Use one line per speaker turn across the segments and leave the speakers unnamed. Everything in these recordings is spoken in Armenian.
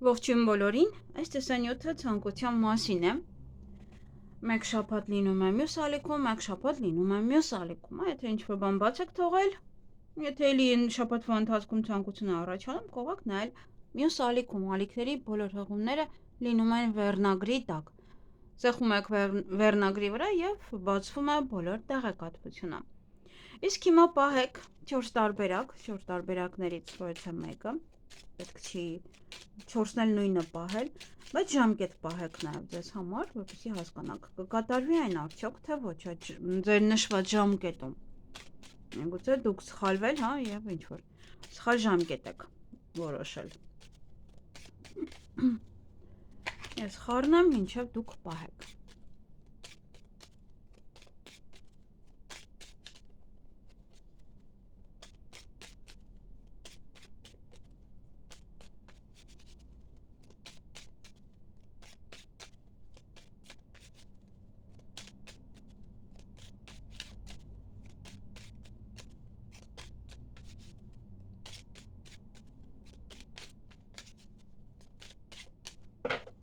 Ողջույն բոլորին, այս տեսանյութը ցանկության մասին է։ Մեկ շաբաթ լինում է մյուս ալիքում, մեկ շաբաթ լինում է մյուս ալիքում։ Եթե ինչ-որ բան բաց եք թողել, եթե էլի շաբաթվա ընթացքում ցանկություն է առաջանում, կարող եք նայել մյուս ալիքում։ Ալիքների բոլոր հղումները լինում են վերնագրի տակ։ Ծეხում եք վերնագրի վրա եւ բացվում է բոլոր տեղեկատվությունը։ Իսկ հիմա պահեք 4 տարբերակներից որևէ մեկը։ Պետք չի 4-ն էլ նույնը պահել, բայց ժամկետ պահեք նաև ձեզ համար, որպեսզի հասկանաք կկատարվի այն արդյոք, թե ոչ, ձեր նշված ժամկետում։ Գուցե դուք սխալվել, հա, եւ ինչ որ սխալ ժամկետ եք որոշել։ Ես խառնեմ, մինչև դուք պահեք։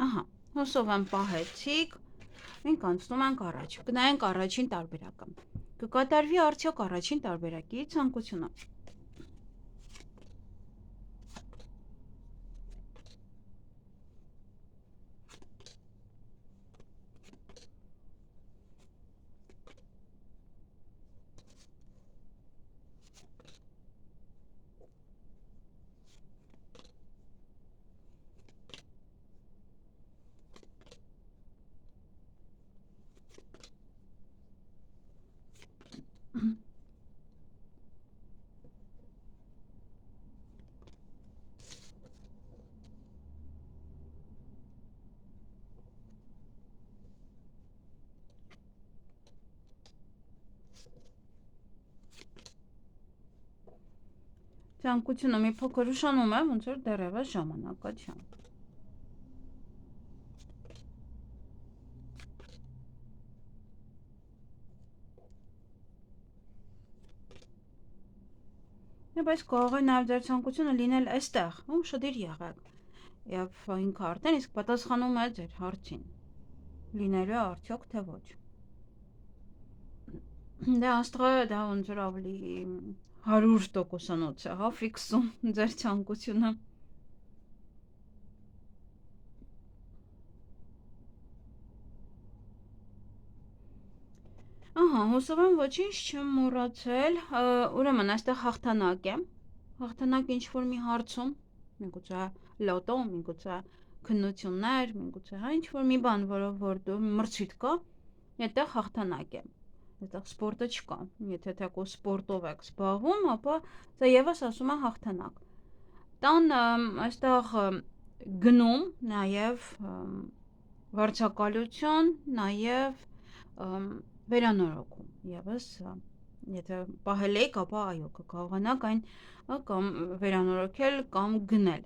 Ահա, հուսով եմ պահեցիք, մենք անցնում ենք առաջ, կնայենք առաջին տարբերակը, կկատարվի արդյոք առաջին տարբերակի ցանկությունը։ Ցանկությունը մի փոքր ուշանում է, ոնց որ դեռևս ժամանակա չէ։ Բայց կարող է նաև ձեր ցանկությունը լինել այստեղ, ուշադիր եղեք, եւ ինքը արդեն իսկ պատասխանում է ձեր հարցին, լինելու է արդյոք թե ոչ։ Դե աստղը դա ոնց որ ավելի 100%-անոց է, հա, ֆիքսում ձեր ցանկությունը։ Ահա, հուսով եմ ոչինչ չեմ մոռացել, ուրեմն այստեղ հաղթանակ է, հաղթանակ ինչ-որ մի հարցում, միգուցե լոտո, միգուցե քննություններ, միգուցե հա ինչ-որ մի բան, որով որ դու մրցույթ կա, այդտեղ հաղթանակ է, այդտեղ սպորտը չկա, եթե թեկուզ սպորտով եք զբաղվում, ապա դա եւս ասում է հաղթանակ։ Տան այստեղ գնում, նաեւ վարձակալություն, նաեւ վերանորոգում, եւս եթե պահել եք, ապա այո, կկարողանաք այն կամ վերանորոգել կամ գնել։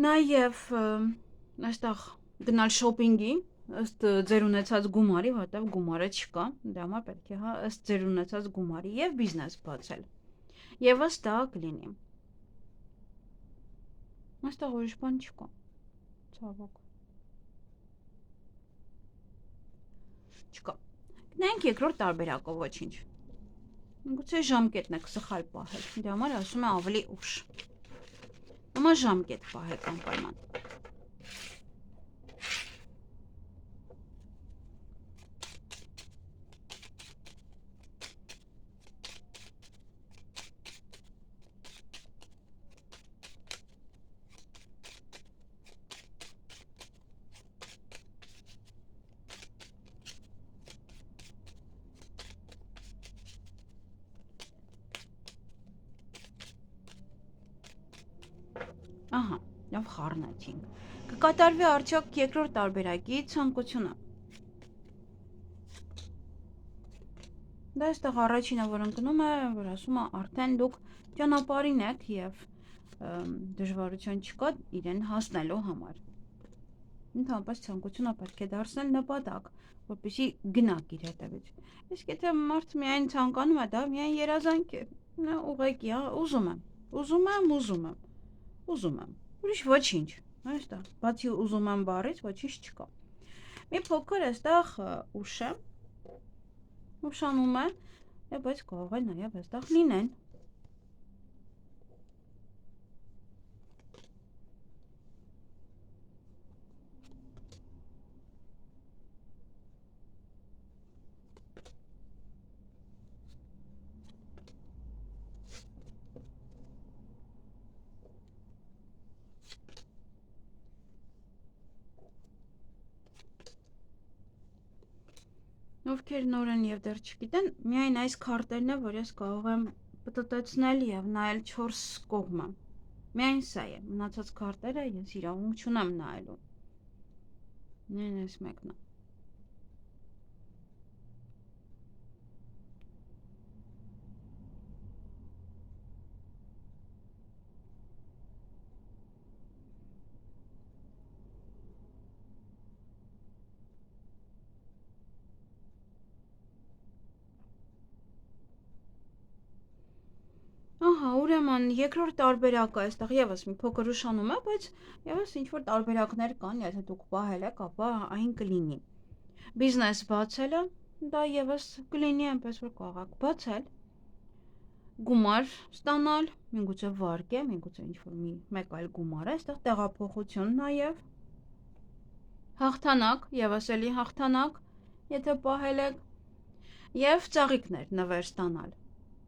Նաեւ այստեղ գնալ շոփինգի, ըստ ձեր ունեցած գումարի, որտեղ գումարը չկա, դրա համար պետք է հա ըստ ձեր ունեցած գումարի եւ բիզնես բացել։ Եվս դա կլինի։ Այստեղ ուրիշ բան չկա։ Ցավոք։ Չկա։ Գնանք երկրորդ տարբերակը, ոչինչ։ Գուցե ժամկետն եք սխալ պահել, դրա համար ասում է ավելի ուշ։ Հիմա ժամկետ պահեք անպայման։ Ահա, լավ խառնեցինք։ Կկատարվի արդյոք երկրորդ տարբերակի ցանկությունը։ Դա այստեղ առաջինը, որ ընկնում է, որ ասում է արդեն դուք ճանապարհին եք եւ դժվարություն չկա իրեն հասնելու համար։ Ընդհանրապես ցանկությունը պետք է դարձնել նպատակ, որպեսզի գնաք իր հետևից։ Իսկ եթե մարդ միայն ցանկանում է, դա միայն երազանք է, նա ուղղակի ուզում եմ։ Ուրիշ ոչինչ, այստեղ, բացի ուզում եմ բառից, ոչինչ չկա։ Մի փոքր այստեղ ուշ է, ուշանում է, բայց կարող է նաև այստեղ լինեն։ Ովքեր նոր են եւ դեռ չգիտեն, միայն այս քարտերն է, որ ես կարող եմ պտտեցնել եւ նայել 4 կողմը։ Միայն սա է, մնացած քարտերը ես իրավունք չունեմ նայելու։ Միայն այս մեկն է։ Ահա, ուրեմն երկրորդ տարբերակը այստեղ եւս մի փոքր ուշանում է, բայց եւս ինչ որ տարբերակներ կան, եթե դուք պահել եք, ապա այն կլինի։ Բիզնես բացելը, դա եւս կլինի այնպես որ կարող եք բացել։ Գումար ստանալ, միգուցե վարկ է, միգուցե ինչ որ մեկ այլ գումար է, այստեղ տեղափոխություն նաեւ։ Հաղթանակ, եւս էլի հաղթանակ, եթե պահել եք, եւ ծաղիկներ նվեր ստանալ։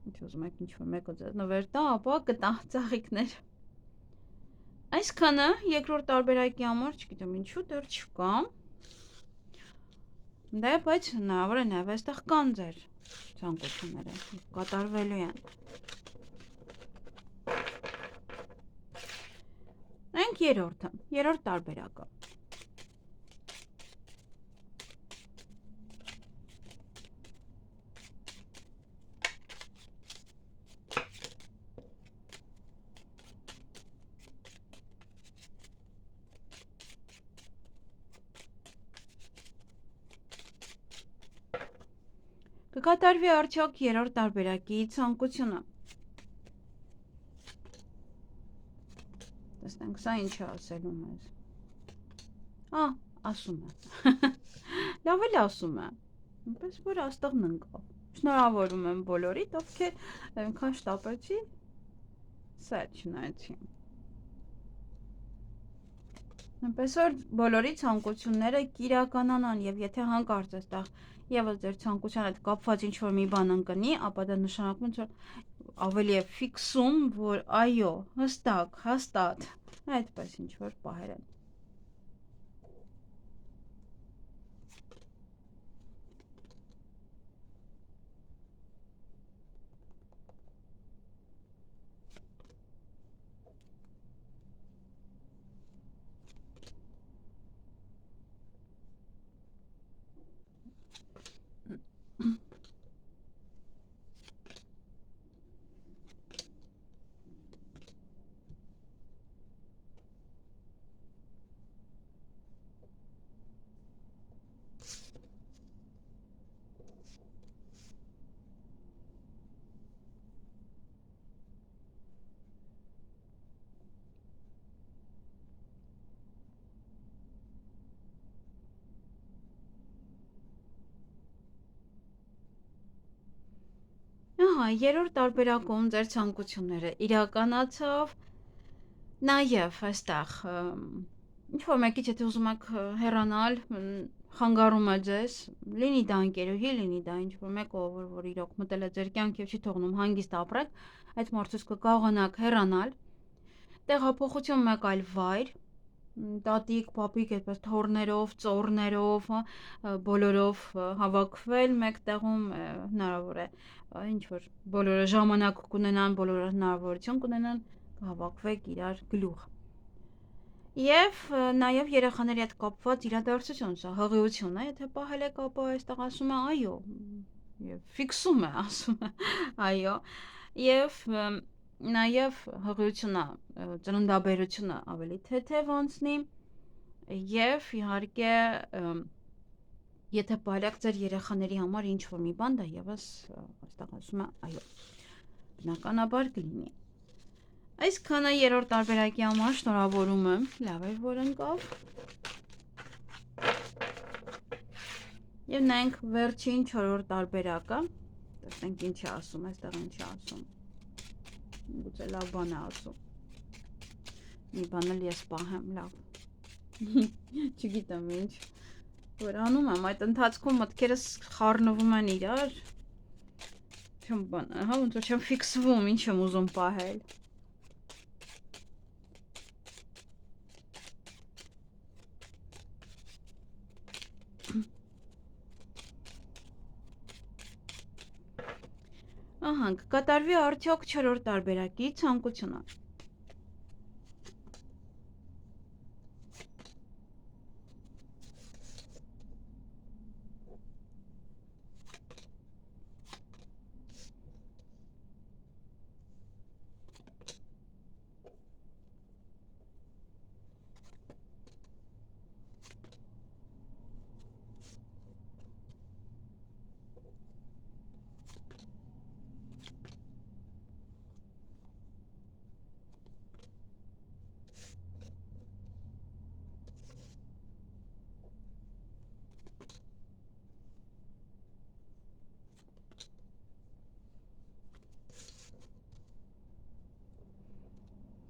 Ինչ ուզում եք ինչ որ մեկը ձեզ նվեր տա, ապա կտա ծաղիկներ։ Այսքանը երկրորդ տարբերակի համար, չգիտեմ ինչու դեռ չկա։ Դե, բայց հնարավոր է նաև այստեղ կան ձեր ցանկությունները, կատարվելու են։ Նայենք երրորդը, երրորդ տարբերակը։ Կկատարվի արդյոք երրորդ տարբերակի ցանկությունը։ Տեսնենք, սա ինչ է ասելու մեզ։ Ասում է։ Լավ էլ ասում է։ Այնպես որ աստղն ընկավ։ Շնորհավորում եմ բոլորիդ, ովքեր այնքան շտապեցի, սա չնայեցի։ Այնպես որ բոլորի ցանկությունները կիրականանան եւ եթե հանկարծ այստեղ եւս ձեր ցանկության հետ կապված ինչ որ մի բան ընկնի, ապա դա նշանակում է ավելի է ֆիքսում, որ այո, հստակ, հաստատ, այդպես ինչ որ պահեր են։ Ահա, երրորդ տարբերակում ձեր ցանկությունները իրականացավ, նաև այստեղ ինչ որ մեկից եթե ուզում եք հեռանալ, խանգարում է ձեզ, լինի դա ընկերուհի, լինի դա ինչ որ մեկ, որ իրոք մտել է ձեր կյանք եւ չի թողնում հանգիստ ապրեք, այդ մարդուց կկարողանաք հեռանալ, տեղափոխություն մեկ այլ վայր, տատիկ, պապիկ, այդպես թոռներով, ծոռներով, բոլորով հավաքվել մեկ տեղում հնարավոր է ինչ որ բոլորը ժամանակ կունենան, բոլորը հնարավորություն կունենան հավաքվեք իրար գլուխ։ Եվ նաև երեխաների հետ կապված իրադարձություն, սա հղիություն է, եթե պահել եք, ապա այստեղ ասում է այո, եւ ֆիքսում է, ասում է այո, եւ նաև հղիությունը, ծննդաբերությունը ավելի թեթև անցնի եւ իհարկե եթե պահել ձեր երեխաների համար ինչ որ մի բան, դա եւս այստեղ ասում է այո, բնականաբար կլինի։ Այսքանը երրորդ տարբերակի համար շնորհավորում եմ, լավ էր որ ընկավ։ Եվ նայենք վերջին չորրորդ տարբերակը, տեսնենք ինչ է ասում, այստեղ ինչ է ասում, գուցե լավ բան է ասում, մի բան էլ ես պահեմ, լավ, չգիտեմ ինչ, որ անում եմ, այդ ընթացքում մտքերս խառնվում են իրար, չեմ բան, հա ոնց որ չեմ ֆիքսվում, ինչ եմ ուզում պահել։ Ահա, կկատարվի արդյոք չորրորդ տարբերակի ցանկությունը։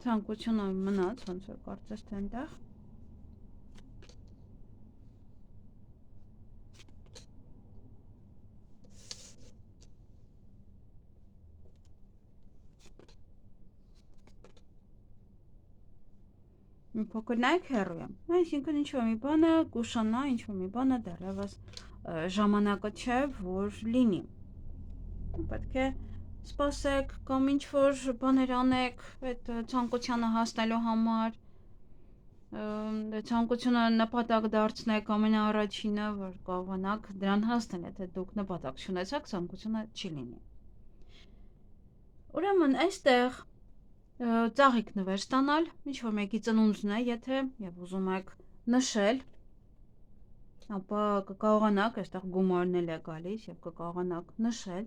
Ցանկությունը մնաց, ոնց որ կարծես թե այնտեղ։ Մի փոքր նայեք հեռու եմ, այսինքն ինչ-որ մի բանը կուշանա, ինչ-որ մի բանը դեռևս ժամանակը չէ, որ լինի։ Պետք է սպասեք կամ ինչ-որ բաներ անեք այդ ցանկությանը հասնելու համար, ցանկությունը նպատակ դարձնեք ամենաառաջինը, որ կարողանաք դրան հասնել, եթե դուք նպատակ չունեցաք, ցանկությունը չի լինի։ Ուրեմն այստեղ ծաղիկ նվեր ստանալ, ինչ-որ մեկի ծնունդն է, եթե եւ ուզում եք նշել, ապա կկարողանաք, այստեղ գումարն է գալիս եւ կկարողանաք նշել։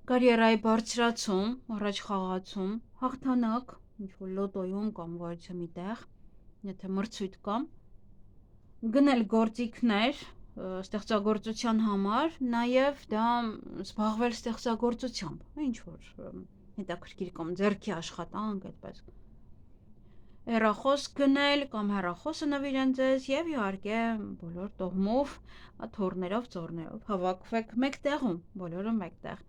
Կարիերայի բարձրացում, առաջ խաղացում, հաղթանակ, ինչ-որ լոտոյում կամ որևէ մի տեղ, եթե մրցույթ կա, գնել գործիքներ ստեղծագործության համար, նաեւ դա զբաղվել ստեղծագործությամբ, ինչ-որ հետաքրքիր կամ ձեռքի աշխատանք, այդպես։ Հեռախոս գնել կամ հեռախոսը նվիրեն ձեզ եւ իհարկե բոլոր տոհմով, թոռներով, ծոռներով հավաքվեք մեկ տեղում, բոլորը մեկտեղ։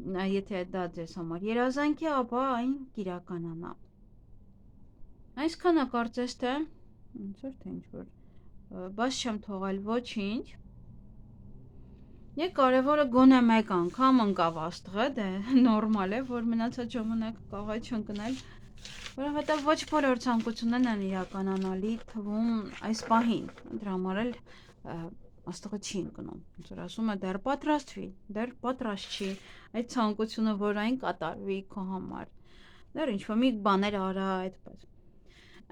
Եթե դա ձեզ համար երազանք է, ապա այն կիրականանա։ Այսքանը կարծես թե ոնց որ թե ինչ-որ բաց չեմ թողել ոչինչ։ Եկ կարևորը գոնե մեկ անգամ ընկավ աստղը, դե նորմալ է, որ մնացած ժամանակ կարող չընկնել, որովհետև ոչ բոլոր ցանկություններն են իրականանալի թվում այս պահին, դրա համար էլ աստղը չի ընկնում, ոնց որ ասում է դեռ պատրաստվի, դեռ պատրաստ չի այդ ցանկությունը, որ այն կատարվի քո համար, դեռ ինչ-որ մի բաներ արա այդպես։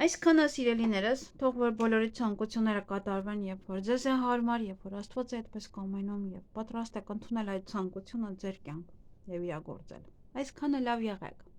Այսքանը սիրելիներս, թող որ բոլորի ցանկությունները կատարվեն, երբ որ ձեզ է հարմար, երբ որ Աստված է այդպես կամենում եւ պատրաստ եք ընդունել այդ ցանկությունը ձեր կյանք եւ իրագործել։ Այսքանը լավ եղեք։